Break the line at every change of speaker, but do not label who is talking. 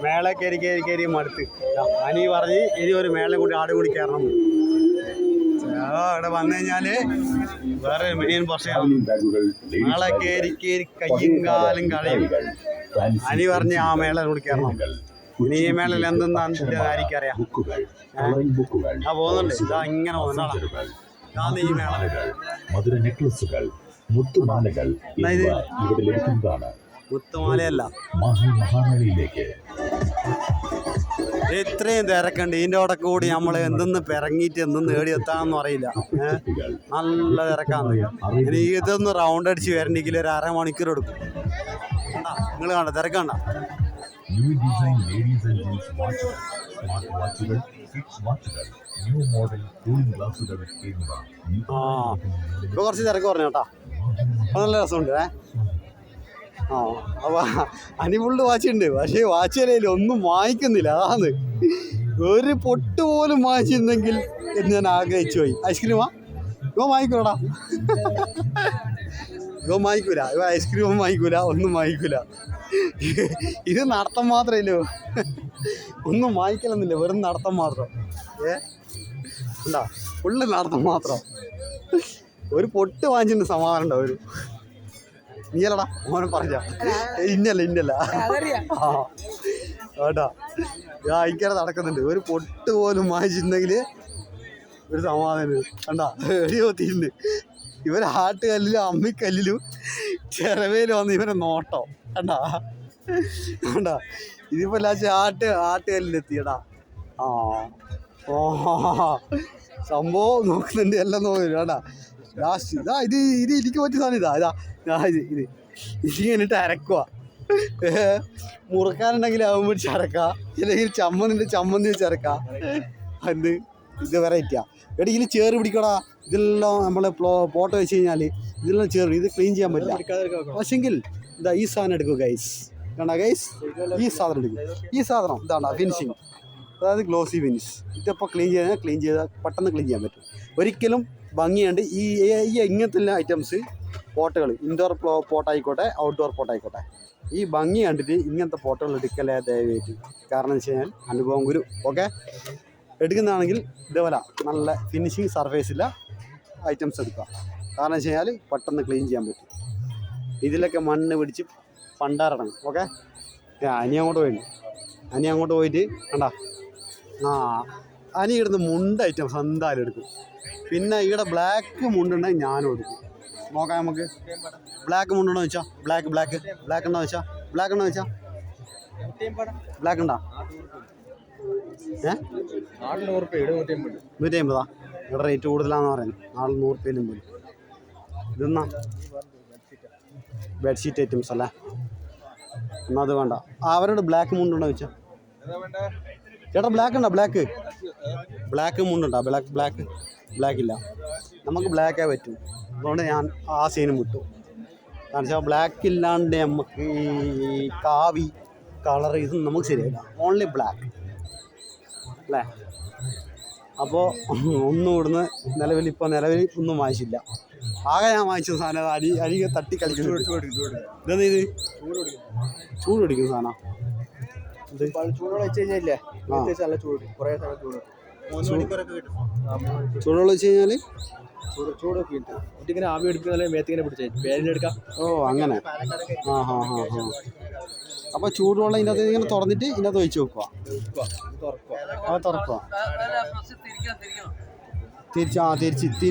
മേള കയറി മടുത്ത് അനി പറഞ്ഞ് ഇനി ഒരു മേള കൂടി ആട് കൂടി കയറണം. ഇവിടെ വന്നു കഴിഞ്ഞാല് വേറെ മെയിൻ പ്രശ്നം മേള കയറി കയ്യും കാലും കളയും. അനി പറഞ്ഞ് ആ മേള കൂടി കയറണം. ഇനി ഈ മേളയിൽ എന്തെന്നാണ് ആയിരിക്കറിയാം. പോകുന്നുണ്ട്. ഇതാ ഇങ്ങനെ പോകുന്നതാണ് ഈ മേള.
മധുര നെക്ലസുകൾ, മുത്തുമാലകൾ ഇവിടെ ലഭിക്കുന്നതാണ്.
മുത്തുമാലയല്ല,
മഹാനടിയിലേക്ക്
ഇത്രയും തിരക്കുണ്ട്. ഇതിൻ്റെ അവിടെ കൂടി നമ്മൾ എന്തെന്ന് പിറങ്ങിയിട്ട് എന്തെന്ന് നേടിയെത്താണെന്ന് അറിയില്ല. നല്ല തിരക്കാണ്. ഇനി ഇതൊന്ന് റൗണ്ട് അടിച്ച് വരണമെങ്കിൽ ഒരു അരമണിക്കൂർ എടുക്കും. നിങ്ങൾ കാണണ്ട, തിരക്കണ്ട.
New design ladies and gents വാച്ചുകൾ, സ്മാർട്ട് വാച്ചുകൾ, ഫിക്സ് വാച്ചുകൾ, ന്യൂ മോഡൽ കൂളിംഗ് ഗ്ലാസുകൾ എന്നിവ.
ഇപ്പൊ കുറച്ച് തിരക്ക് പറഞ്ഞു കേട്ടോ. അപ്പൊ നല്ല രസമുണ്ട്. അപ്പൊ അനിഫുള്ള് വാച്ചുണ്ട്. പക്ഷേ വാച്ചിലയിൽ ഒന്നും വാങ്ങിക്കുന്നില്ല. അതാണ് ഒരു പൊട്ട് പോലും വാങ്ങിച്ചിരുന്നെങ്കിൽ എന്ന് ഞാൻ ആഗ്രഹിച്ചു പോയി. ഐസ്ക്രീമാ ഇവ വാങ്ങിക്കൂടാ, ഇവ വാങ്ങിക്കൂല. ഇവ ഐസ്ക്രീമും വാങ്ങിക്കൂല, ഒന്നും വാങ്ങിക്കൂല. ഇത് നടത്തം മാത്രമല്ലോ, ഒന്നും വാങ്ങിക്കലൊന്നുമില്ല, വെറും നടത്തം മാത്രം. ഉണ്ടാ ഫുള്ള് നടത്തം മാത്രം. ഒരു പൊട്ട് വാങ്ങിച്ചിട്ട് സമാധാനം ഉണ്ടാവും. ഒരു നീയല്ലടാ മോനെ പറഞ്ഞ ഇന്നല്ല കേട്ടാ. ഇങ്ങനെ നടക്കുന്നുണ്ട്. ഒരു പൊട്ട് പോലും വാങ്ങിച്ചിട്ടുണ്ടെങ്കിൽ ഒരു സമാധാനം കണ്ടാ. എടിയോത്തിണ്ട് ഇവരെ ആട്ടുകല്ലിലും അമ്മിക്കല്ലിലും ചിറവേലും വന്ന് ഇവരെ നോട്ടോ കണ്ടാ കണ്ടാ. ഇതിപ്പോ ലാസ്റ്റ് ആട്ടുകല്ലിലെത്തിയടാ. സംഭവം നോക്കുന്നുണ്ട്, എല്ലാം നോക്കുന്നുണ്ട് കേട്ടാ. ലാസ്റ്റ് ഇതാ ഇത് എനിക്ക് പറ്റിയ സാധനം ഇത് ഇതിങ്ങനിട്ട് അരക്കുക. മുറുക്കാനുണ്ടെങ്കിൽ അവൻ പിടിച്ച് അരക്കുക, അല്ലെങ്കിൽ ചമ്മന്തി വെച്ച് അരക്കുക. എന്ത് ഇത് വെറൈറ്റിയാ. എടി ഇതിൽ ചേറ് പിടിക്കടാ. ഇതെല്ലാം നമ്മളെ പോട്ട് വെച്ച് കഴിഞ്ഞാൽ ഇതെല്ലാം ചേറ്, ഇത് ക്ലീൻ ചെയ്യാൻ പറ്റില്ല. പക്ഷെങ്കിൽ ഇതാ ഈ സാധനം എടുക്കുക ഗൈസ്. കണ്ടാ ഗൈസ്, ഈ സാധനം എടുക്കും. ഈ സാധനം ഇതാണ് ഫിനിഷിങ്, അതായത് ഗ്ലോസി ഫിനിഷ്. ഇതിപ്പോൾ ക്ലീൻ ചെയ്താൽ പെട്ടെന്ന് ക്ലീൻ ചെയ്യാൻ പറ്റും. ഒരിക്കലും ഭംഗിയുണ്ട് ഈ ഇങ്ങനത്തെ ഐറ്റംസ് പോട്ടുകൾ, ഇൻഡോർ പോട്ടായിക്കോട്ടെ ഔട്ട്ഡോർ പോട്ടായിക്കോട്ടെ, ഈ ഭംഗി കണ്ടിട്ട് ഇങ്ങനത്തെ പോട്ടുകൾ എടുക്കലേ ദയവായിട്ട്. കാരണം എന്ന് വെച്ച് കഴിഞ്ഞാൽ അനുഭവം ഗുരു. ഓക്കെ, എടുക്കുന്നതാണെങ്കിൽ ഇതേപോലെ നല്ല ഫിനിഷിങ് സർഫേസില്ല ഐറ്റംസ് എടുക്കുക. കാരണം വെച്ച് കഴിഞ്ഞാൽ പെട്ടെന്ന് ക്ലീൻ ചെയ്യാൻ പറ്റും. ഇതിലൊക്കെ മണ്ണ് പിടിച്ച് പണ്ടാറടങ്ങും. ഓക്കെ, അനി അങ്ങോട്ട് പോയിട്ട് കണ്ടാ. അനി ഇടുന്ന മുണ്ട് ഐറ്റംസ് എന്തായാലും എടുക്കും. പിന്നെ ഇവിടെ ബ്ലാക്ക് മുണ്ടുണ്ടെങ്കിൽ ഞാനും എടുക്കും. നോക്കാം നമുക്ക്. ബ്ലാക്ക് മുണ്ടുണ്ടോ വെച്ചാൽ ബ്ലാക്ക് ഉണ്ടോ വെച്ചാൽ ബ്ലാക്ക് ഉണ്ടോ? 150. ഇവിടെ റേറ്റ് കൂടുതലാണെന്ന് പറയുന്നത്. 100 പോലും. ഇതെന്നാ ബെഡ്ഷീറ്റ് ഐറ്റംസ് അല്ലേ? എന്നാൽ അത് വേണ്ട. അവരോട് ബ്ലാക്ക് മുണ്ടുണ്ടോ വെച്ചാൽ ചേട്ടാ ബ്ലാക്ക് ഉണ്ടോ? ബ്ലാക്ക് മുണ്ടുണ്ടോ? ബ്ലാക്ക് ഇല്ല. നമുക്ക് ബ്ലാക്കേ പറ്റും. അതുകൊണ്ട് ഞാൻ ആ സീനും വിട്ടു. കാരണം വെച്ചാൽ ബ്ലാക്ക് ഇല്ലാണ്ട് നമുക്ക് ഈ കാവി കളർ ഇതും നമുക്ക് ശരിയല്ല. ഓൺലി ബ്ലാക്ക് അല്ലേ? അപ്പോൾ ഒന്നും ഇവിടുന്ന് നിലവിൽ ഒന്നും വാങ്ങിച്ചില്ല. ആകെ ഞാൻ വാങ്ങിച്ച സാധനം അരികെ തട്ടി കളിക്കുന്നു. ഇതെന്താ ഇത്? ചൂട് പിടിക്കുന്ന സാധനം.
ചൂടോടെ വെച്ച് കഴിഞ്ഞാൽ നല്ല ചൂട്, കുറേ സമയം
ചൂടുവെള്ളം വെച്ച് കഴിഞ്ഞാൽ
ചൂട് ഇങ്ങനെ ആവി എടുക്കുന്ന മേത്തിങ്ങനെ പിടിച്ചേ പേരിനെടുക്കാം.
ഓ അങ്ങനെ. അപ്പോൾ ചൂടുവെള്ളം ഇതിനകത്ത് ഇങ്ങനെ തുറന്നിട്ട് ഇതിനകത്ത് ഒഴിച്ച് വെക്കുക. തുറക്കുക തിരിച്ച്